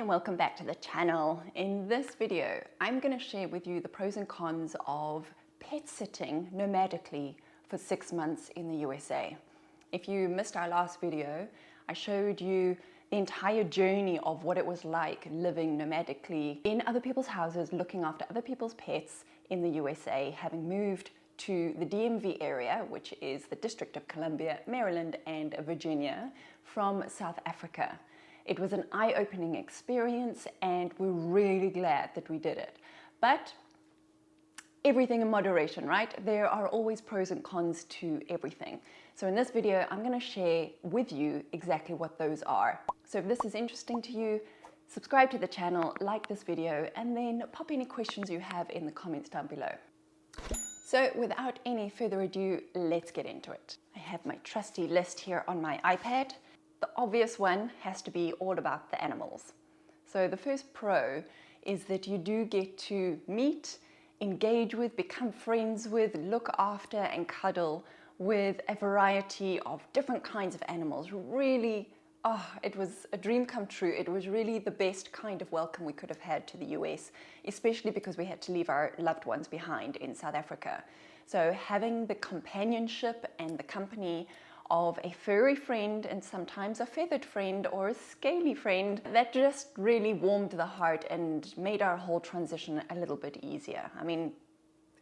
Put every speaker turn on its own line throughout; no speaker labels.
and welcome back to the channel. In this video, I'm going to share with you the pros and cons of pet sitting nomadically for 6 months in the USA. If you missed our last video, I showed you the entire journey of what it was like living nomadically in other people's houses, looking after other people's pets in the USA, having moved to the DMV area, which is the District of Columbia, Maryland, and Virginia, from South Africa. It was an eye-opening experience and we're really glad that we did it. But everything in moderation, right? There are always pros and cons to everything. So in this video, I'm going to share with you exactly what those are. So if this is interesting to you, subscribe to the channel, like this video, and then pop any questions you have in the comments down below. So without any further ado, let's get into it. I have my trusty list here on my iPad. The obvious one has to be all about the animals. So the first pro is that you do get to meet, engage with, become friends with, look after and cuddle with a variety of different kinds of animals. Really, it was a dream come true. It was really the best kind of welcome we could have had to the US, especially because we had to leave our loved ones behind in South Africa. So having the companionship and the company of a furry friend and sometimes a feathered friend or a scaly friend, that just really warmed the heart and made our whole transition a little bit easier. I mean,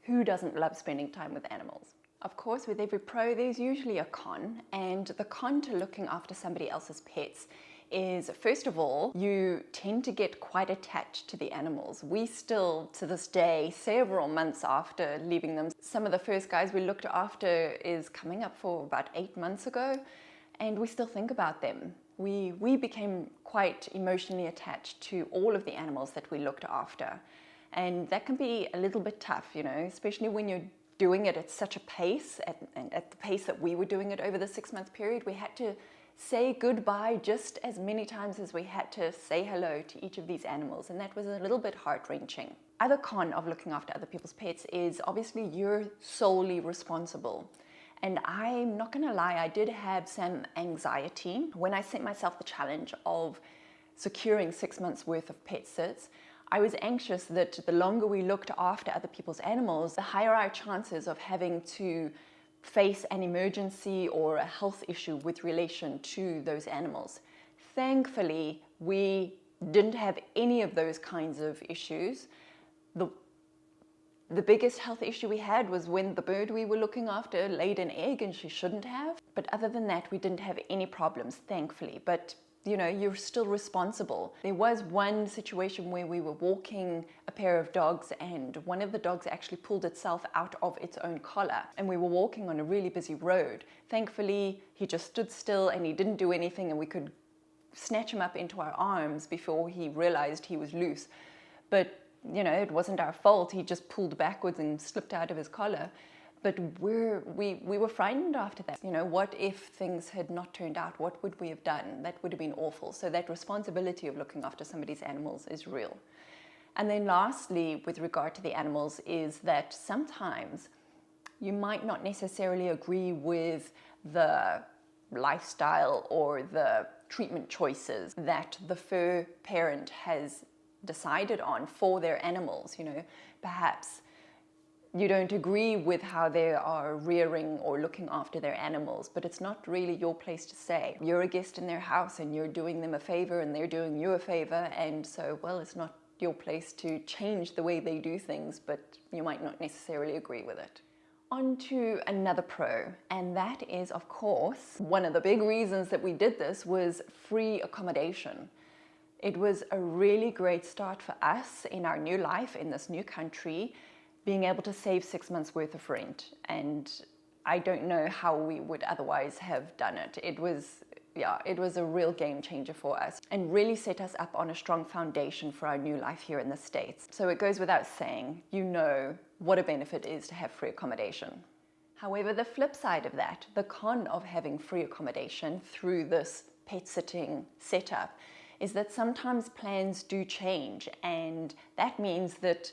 who doesn't love spending time with animals? Of course, with every pro, there's usually a con, and the con to looking after somebody else's pets is, first of all, you tend to get quite attached to the animals. We still, to this day, several months after leaving them, some of the first guys we looked after is coming up for about 8 months ago, and we still think about them. We became quite emotionally attached to all of the animals that we looked after, and that can be a little bit tough, you know, especially when you're doing it at such a pace, at the pace that we were doing it over the 6-month period. We had to say goodbye just as many times as we had to say hello to each of these animals, and that was a little bit heart-wrenching. Other con of looking after other people's pets is obviously you're solely responsible. And I'm not gonna lie, I did have some anxiety when I set myself the challenge of securing 6 months worth of pet sits. I was anxious that the longer we looked after other people's animals, the higher our chances of having to face an emergency or a health issue with relation to those animals. Thankfully, we didn't have any of those kinds of issues. The biggest health issue we had was when the bird we were looking after laid an egg and she shouldn't have. But other than that, we didn't have any problems, thankfully. But you know, you're still responsible. There was one situation where we were walking a pair of dogs and one of the dogs actually pulled itself out of its own collar, and we were walking on a really busy road. Thankfully, he just stood still and he didn't do anything, and we could snatch him up into our arms before he realized he was loose. But, you know, it wasn't our fault. He just pulled backwards and slipped out of his collar. But we were frightened after that. You know, what if things had not turned out? What would we have done? That would have been awful. So that responsibility of looking after somebody's animals is real. And then lastly, with regard to the animals, is that sometimes you might not necessarily agree with the lifestyle or the treatment choices that the fur parent has decided on for their animals. You know, perhaps you don't agree with how they are rearing or looking after their animals, but it's not really your place to say. You're a guest in their house and you're doing them a favor and they're doing you a favor, and so, well, it's not your place to change the way they do things, but you might not necessarily agree with it. On to another pro, and that is, of course, one of the big reasons that we did this was free accommodation. It was a really great start for us in our new life in this new country, being able to save 6 months worth of rent. And I don't know how we would otherwise have done it. It was a real game changer for us and really set us up on a strong foundation for our new life here in the States. So it goes without saying, you know what a benefit is to have free accommodation. However, the flip side of that, the con of having free accommodation through this pet sitting setup, is that sometimes plans do change, and that means that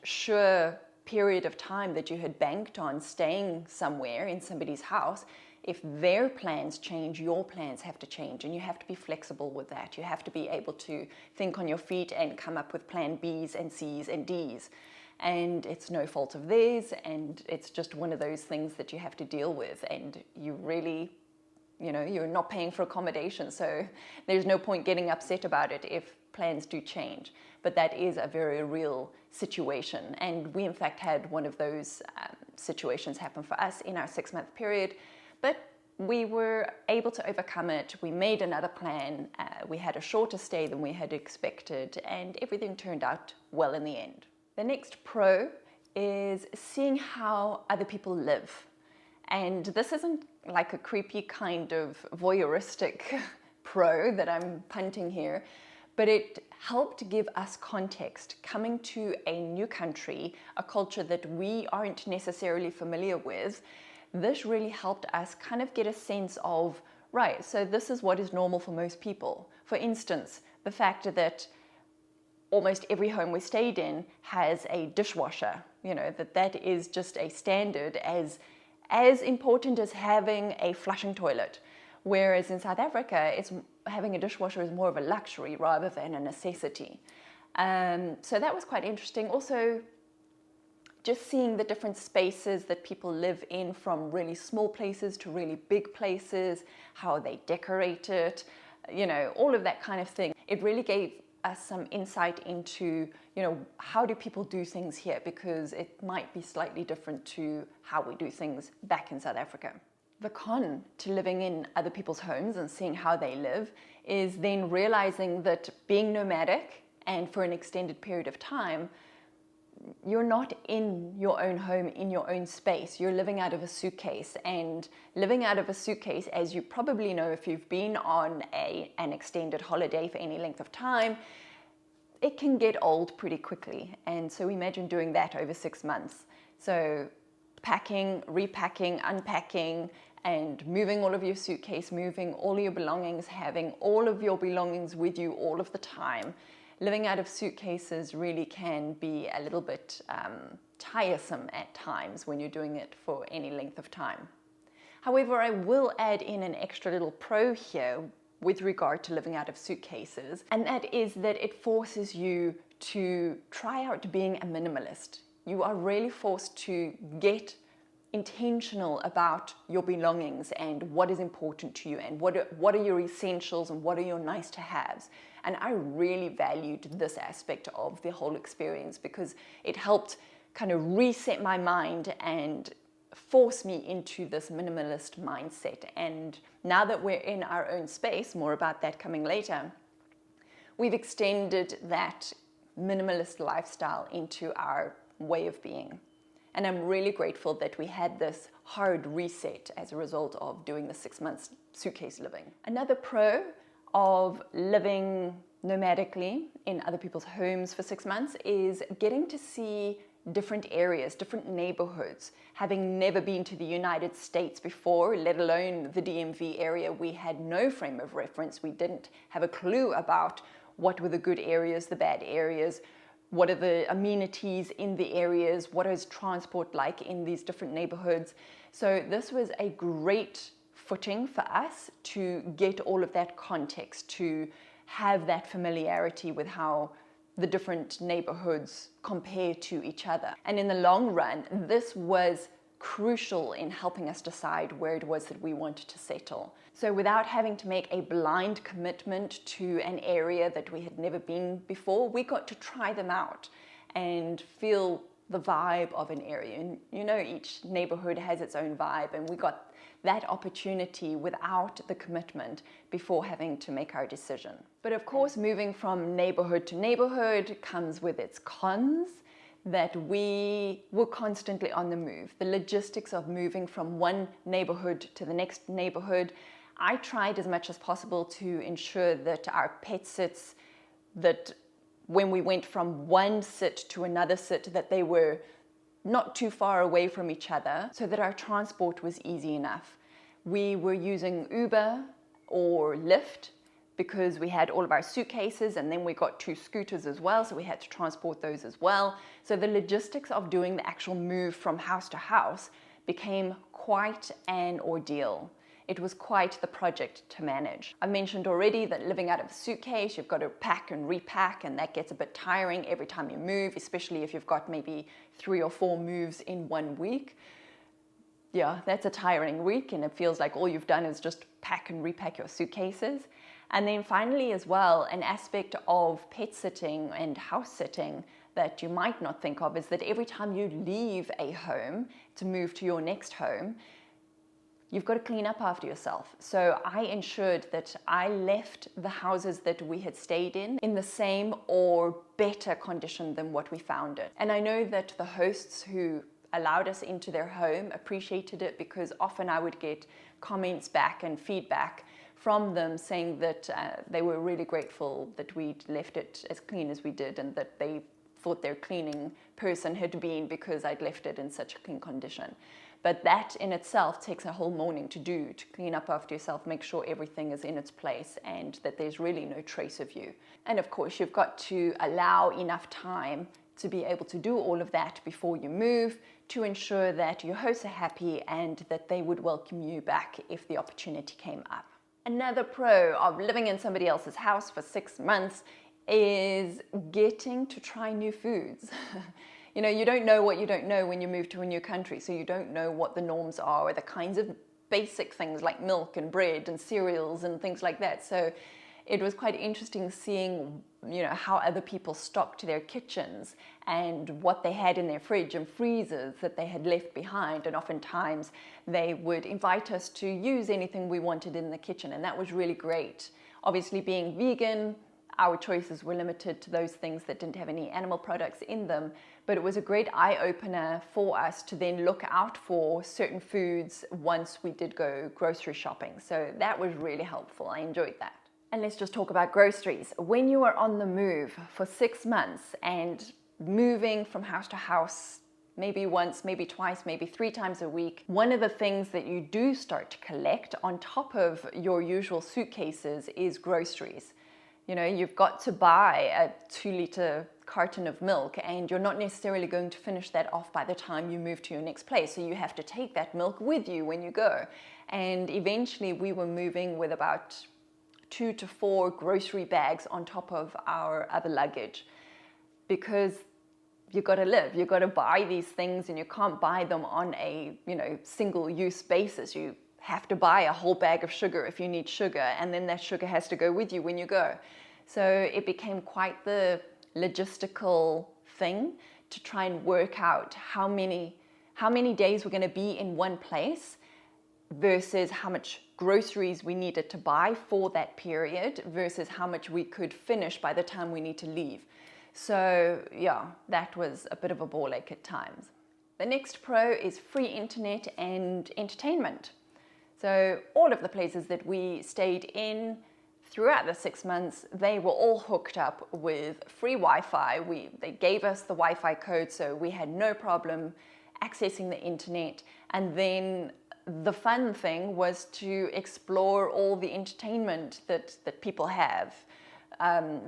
sure period of time that you had banked on staying somewhere in somebody's house if their plans change, your plans have to change, and you have to be flexible with that. You have to be able to think on your feet and come up with plan Bs and Cs and Ds. And it's no fault of theirs, and it's just one of those things that you have to deal with, and you really, you're not paying for accommodation, so there's no point getting upset about it if plans do change. But that is a very real situation, and we in fact had one of those situations happen for us in our 6-month period, but we were able to overcome it. We made another plan. We had a shorter stay than we had expected, and everything turned out well in the end. The next pro is seeing how other people live. And this isn't like a creepy kind of voyeuristic pro that I'm punting here, but it helped give us context. Coming to a new country, a culture that we aren't necessarily familiar with, this really helped us kind of get a sense of, right, so this is what is normal for most people. For instance, the fact that almost every home we stayed in has a dishwasher, that is just a standard, as important as having a flushing toilet. Whereas in South Africa, having a dishwasher is more of a luxury rather than a necessity. So that was quite interesting. Also, just seeing the different spaces that people live in, from really small places to really big places, how they decorate it, all of that kind of thing. It really gave us some insight into, how do people do things here, because it might be slightly different to how we do things back in South Africa. The con to living in other people's homes and seeing how they live is then realizing that being nomadic and for an extended period of time, you're not in your own home, in your own space. You're living out of a suitcase, and living out of a suitcase, as you probably know if you've been on an extended holiday for any length of time, it can get old pretty quickly. And so imagine doing that over 6 months. So packing, repacking, unpacking, and moving all of your suitcase, moving all your belongings, having all of your belongings with you all of the time. Living out of suitcases really can be a little bit tiresome at times when you're doing it for any length of time. However, I will add in an extra little pro here with regard to living out of suitcases, and that is that it forces you to try out being a minimalist. You are really forced to get intentional about your belongings and what is important to you, and what are your essentials and what are your nice to haves. And I really valued this aspect of the whole experience, because it helped kind of reset my mind and force me into this minimalist mindset. And now that we're in our own space, more about that coming later, we've extended that minimalist lifestyle into our way of being. And I'm really grateful that we had this hard reset as a result of doing the 6 months suitcase living. Another pro of living nomadically in other people's homes for 6 months is getting to see different areas, different neighborhoods. Having never been to the United States before, let alone the DMV area, we had no frame of reference. We didn't have a clue about what were the good areas, the bad areas, what are the amenities in the areas, what is transport like in these different neighborhoods. So this was a great footing for us to get all of that context, to have that familiarity with how the different neighborhoods compare to each other. And in the long run, this was crucial in helping us decide where it was that we wanted to settle. So without having to make a blind commitment to an area that we had never been before, we got to try them out and feel the vibe of an area. And each neighborhood has its own vibe, and we got that opportunity without the commitment before having to make our decision. But of course, moving from neighborhood to neighborhood comes with its cons, that we were constantly on the move. The logistics of moving from one neighborhood to the next neighborhood, I tried as much as possible to ensure that our pet sits, that when we went from one sit to another sit, that they were not too far away from each other, so that our transport was easy enough. We were using Uber or Lyft because we had all of our suitcases, and then we got 2 scooters as well, so we had to transport those as well. So the logistics of doing the actual move from house to house became quite an ordeal. It was quite the project to manage. I mentioned already that living out of a suitcase, you've got to pack and repack, and that gets a bit tiring every time you move, especially if you've got maybe 3 or 4 moves in 1 week. Yeah, that's a tiring week, and it feels like all you've done is just pack and repack your suitcases. And then finally as well, an aspect of pet sitting and house sitting that you might not think of is that every time you leave a home to move to your next home, you've got to clean up after yourself. So I ensured that I left the houses that we had stayed in the same or better condition than what we found it. And I know that the hosts who allowed us into their home appreciated it, because often I would get comments back and feedback from them saying that they were really grateful that we'd left it as clean as we did, and that they thought their cleaning person had been because I'd left it in such a clean condition. But that in itself takes a whole morning to do, to clean up after yourself, make sure everything is in its place and that there's really no trace of you. And of course, you've got to allow enough time to be able to do all of that before you move, to ensure that your hosts are happy and that they would welcome you back if the opportunity came up. Another pro of living in somebody else's house for 6 months is getting to try new foods. You know, you don't know what you don't know when you move to a new country, so you don't know what the norms are, or the kinds of basic things like milk and bread and cereals and things like that. So it was quite interesting seeing, you know, how other people stocked their kitchens and what they had in their fridge and freezers that they had left behind. And oftentimes they would invite us to use anything we wanted in the kitchen, and that was really great. Obviously, being vegan, our choices were limited to those things that didn't have any animal products in them, but it was a great eye-opener for us to then look out for certain foods once we did go grocery shopping. So that was really helpful. I enjoyed that. And let's just talk about groceries. When you are on the move for 6 months and moving from house to house, maybe once, maybe twice, maybe 3 times a week, one of the things that you do start to collect on top of your usual suitcases is groceries. You know, you've got to buy a 2-liter carton of milk, and you're not necessarily going to finish that off by the time you move to your next place. So you have to take that milk with you when you go. And eventually we were moving with about 2 to 4 grocery bags on top of our other luggage, because you've got to live, you've got to buy these things, and you can't buy them on a, you know, single-use basis. You have to buy a whole bag of sugar if you need sugar, and then that sugar has to go with you when you go. So it became quite the logistical thing to try and work out how many days we're going to be in one place versus how much groceries we needed to buy for that period versus how much we could finish by the time we need to leave. So yeah, that was a bit of a ball ache at times. The next pro is free internet and entertainment. So all of the places that we stayed in throughout the 6 months, they were all hooked up with free Wi-Fi. They gave us the Wi-Fi code, so we had no problem accessing the internet. And then the fun thing was to explore all the entertainment that people have.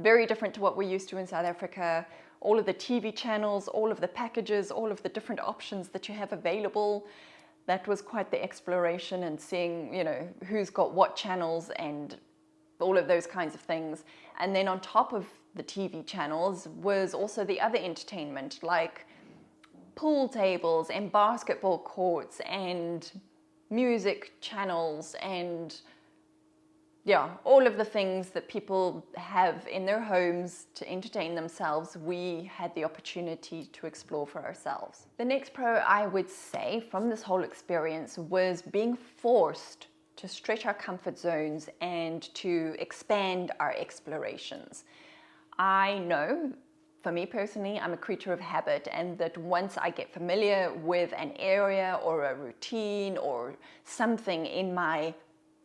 Very different to what we're used to in South Africa. All of the TV channels, all of the packages, all of the different options that you have available. That was quite the exploration, and seeing, you know, who's got what channels and all of those kinds of things. And then on top of the TV channels was also the other entertainment, like pool tables and basketball courts and music channels and yeah, all of the things that people have in their homes to entertain themselves, we had the opportunity to explore for ourselves. The next pro I would say from this whole experience was being forced to stretch our comfort zones and to expand our explorations. I know, for me personally, I'm a creature of habit, and that once I get familiar with an area or a routine or something in my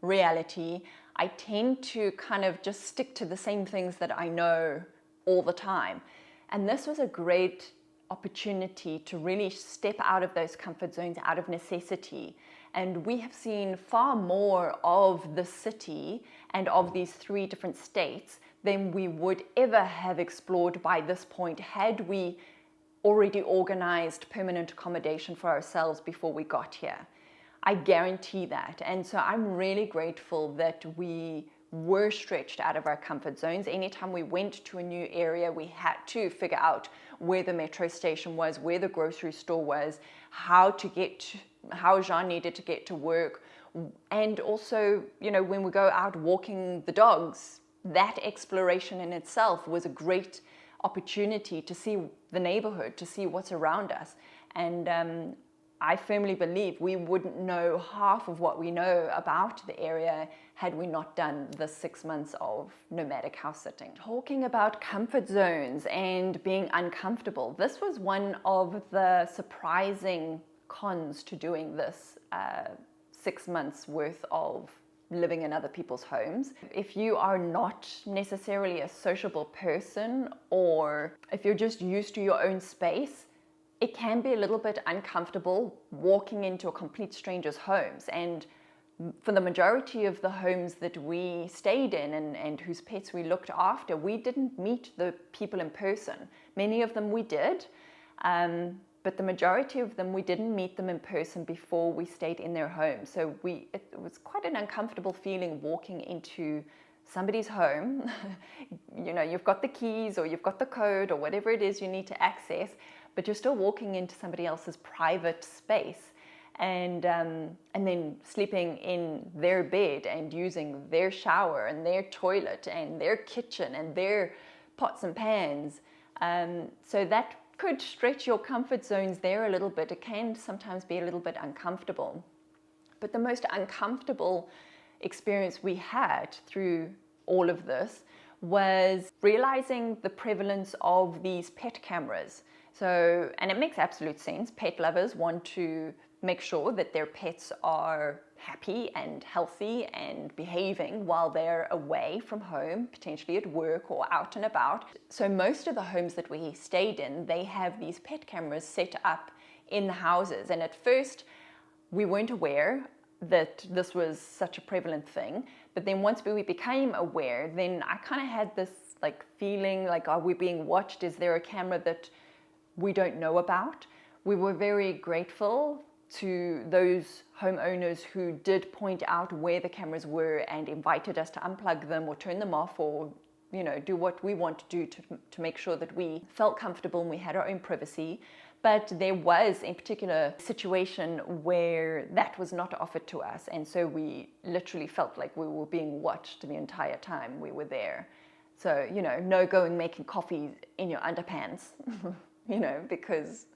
reality, I tend to kind of just stick to the same things that I know all the time. And this was a great opportunity to really step out of those comfort zones out of necessity. And we have seen far more of the city and of these 3 different states than we would ever have explored by this point had we already organized permanent accommodation for ourselves before we got here. I guarantee that. And so I'm really grateful that we were stretched out of our comfort zones. Anytime we went to a new area, we had to figure out where the metro station was, where the grocery store was, how Jean needed to get to work. And also, when we go out walking the dogs, that exploration in itself was a great opportunity to see the neighborhood, to see what's around us. And I firmly believe we wouldn't know half of what we know about the area had we not done the 6 months of nomadic house sitting. Talking about comfort zones and being uncomfortable, this was one of the surprising cons to doing this 6 months worth of living in other people's homes. If you are not necessarily a sociable person, or if you're just used to your own space, it can be a little bit uncomfortable walking into a complete stranger's homes. And for the majority of the homes that we stayed in and whose pets we looked after, we didn't meet the people in person. Many of them we did, but the majority of them, we didn't meet them in person before we stayed in their home. So it was quite an uncomfortable feeling walking into somebody's home. You've got the keys or you've got the code or whatever it is you need to access, but you're still walking into somebody else's private space, and then sleeping in their bed and using their shower and their toilet and their kitchen and their pots and pans. So that could stretch your comfort zones there a little bit. It can sometimes be a little bit uncomfortable. But the most uncomfortable experience we had through all of this was realizing the prevalence of these pet cameras. So, and it makes absolute sense. Pet lovers want to make sure that their pets are happy and healthy and behaving while they're away from home, potentially at work or out and about. So most of the homes that we stayed in, they have these pet cameras set up in the houses. And at first, we weren't aware that this was such a prevalent thing. But then once we became aware, then I kind of had this feeling like, are we being watched? Is there a camera that we don't know about? We were very grateful to those homeowners who did point out where the cameras were and invited us to unplug them or turn them off, or do what we want to do to make sure that we felt comfortable and we had our own privacy. But there was a particular situation where that was not offered to us, and so we literally felt like we were being watched the entire time we were there. So no going making coffee in your underpants because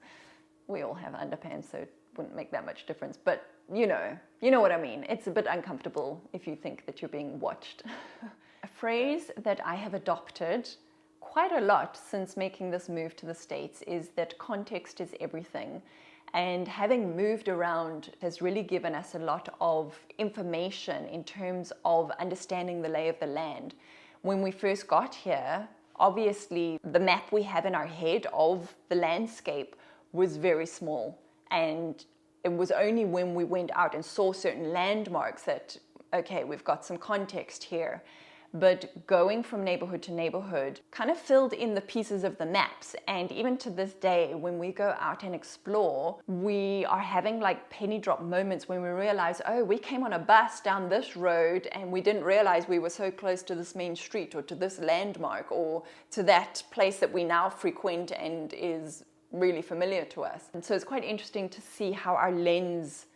we all have underpants, so it wouldn't make that much difference. But you know what I mean. It's a bit uncomfortable if you think that you're being watched. A phrase that I have adopted quite a lot since making this move to the States is that context is everything. And having moved around has really given us a lot of information in terms of understanding the lay of the land. When we first got here, obviously the map we have in our head of the landscape was very small. And it was only when we went out and saw certain landmarks that, okay, we've got some context here. But going from neighborhood to neighborhood kind of filled in the pieces of the maps. And even to this day, when we go out and explore, we are having penny drop moments when we realize, oh, we came on a bus down this road and we didn't realize we were so close to this main street or to this landmark or to that place that we now frequent and is really familiar to us. And so it's quite interesting to see how our lens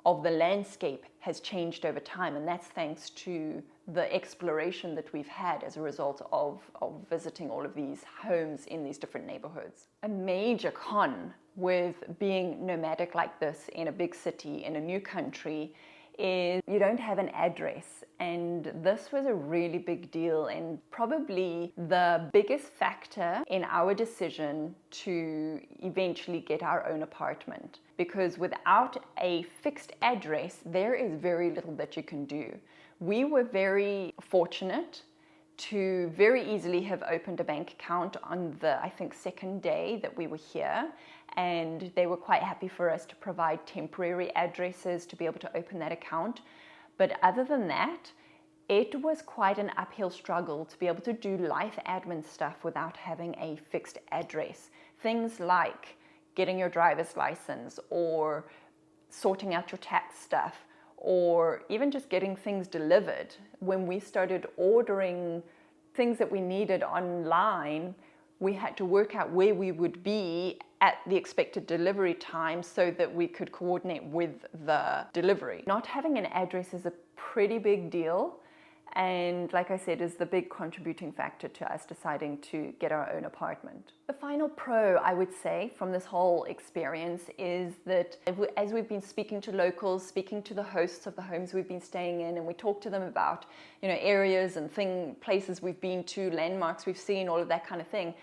of the landscape has changed over time, and that's thanks to the exploration that we've had as a result of visiting all of these homes in these different neighborhoods. A major con with being nomadic like this in a big city, in a new country, is you don't have an address. And this was a really big deal and probably the biggest factor in our decision to eventually get our own apartment. Because without a fixed address, there is very little that you can do. We were very fortunate to very easily have opened a bank account on the, I think, second day that we were here. And they were quite happy for us to provide temporary addresses to be able to open that account. But other than that, it was quite an uphill struggle to be able to do life admin stuff without having a fixed address. Things like getting your driver's license or sorting out your tax stuff, or even just getting things delivered. When we started ordering things that we needed online, we had to work out where we would be at the expected delivery time so that we could coordinate with the delivery. Not having an address is a pretty big deal, and like I said, is the big contributing factor to us deciding to get our own apartment. The final pro, I would say, from this whole experience is that as we've been speaking to locals, speaking to the hosts of the homes we've been staying in, and we talk to them about, areas and places we've been to, landmarks we've seen, all of that kind of thing,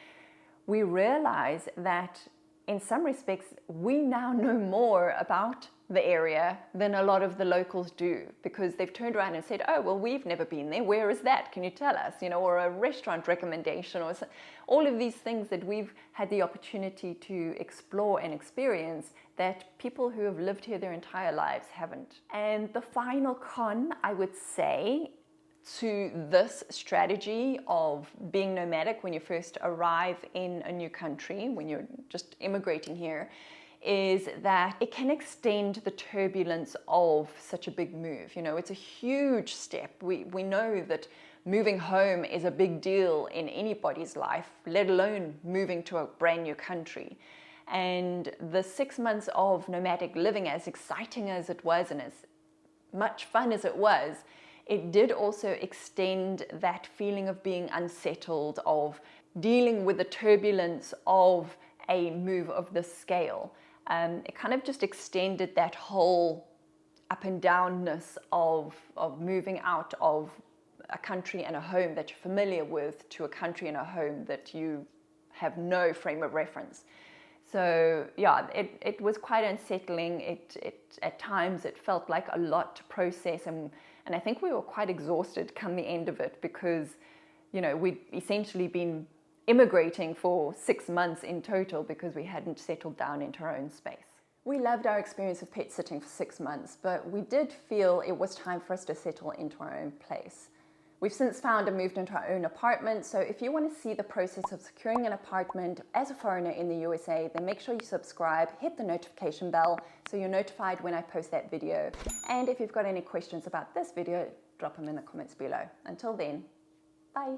we realize that in some respects, we now know more about the area than a lot of the locals do, because they've turned around and said, oh, well, we've never been there. Where is that? Can you tell us? Or a restaurant recommendation, or all of these things that we've had the opportunity to explore and experience that people who have lived here their entire lives haven't. And the final con, I would say, to this strategy of being nomadic when you first arrive in a new country, when you're just immigrating here, is that it can extend the turbulence of such a big move. It's a huge step. We know that moving home is a big deal in anybody's life, let alone moving to a brand new country. And the 6 months of nomadic living, as exciting as it was and as much fun as it was, it did also extend that feeling of being unsettled, of dealing with the turbulence of a move of this scale. It kind of just extended that whole up and downness of moving out of a country and a home that you're familiar with to a country and a home that you have no frame of reference. So yeah, it was quite unsettling. At times it felt like a lot to process, and I think we were quite exhausted come the end of it, because we'd essentially been immigrating for 6 months in total because we hadn't settled down into our own space. We loved our experience of pet sitting for 6 months, but we did feel it was time for us to settle into our own place. We've since found and moved into our own apartment, so if you want to see the process of securing an apartment as a foreigner in the USA, then make sure you subscribe, hit the notification bell so you're notified when I post that video. And if you've got any questions about this video, drop them in the comments below. Until then, bye.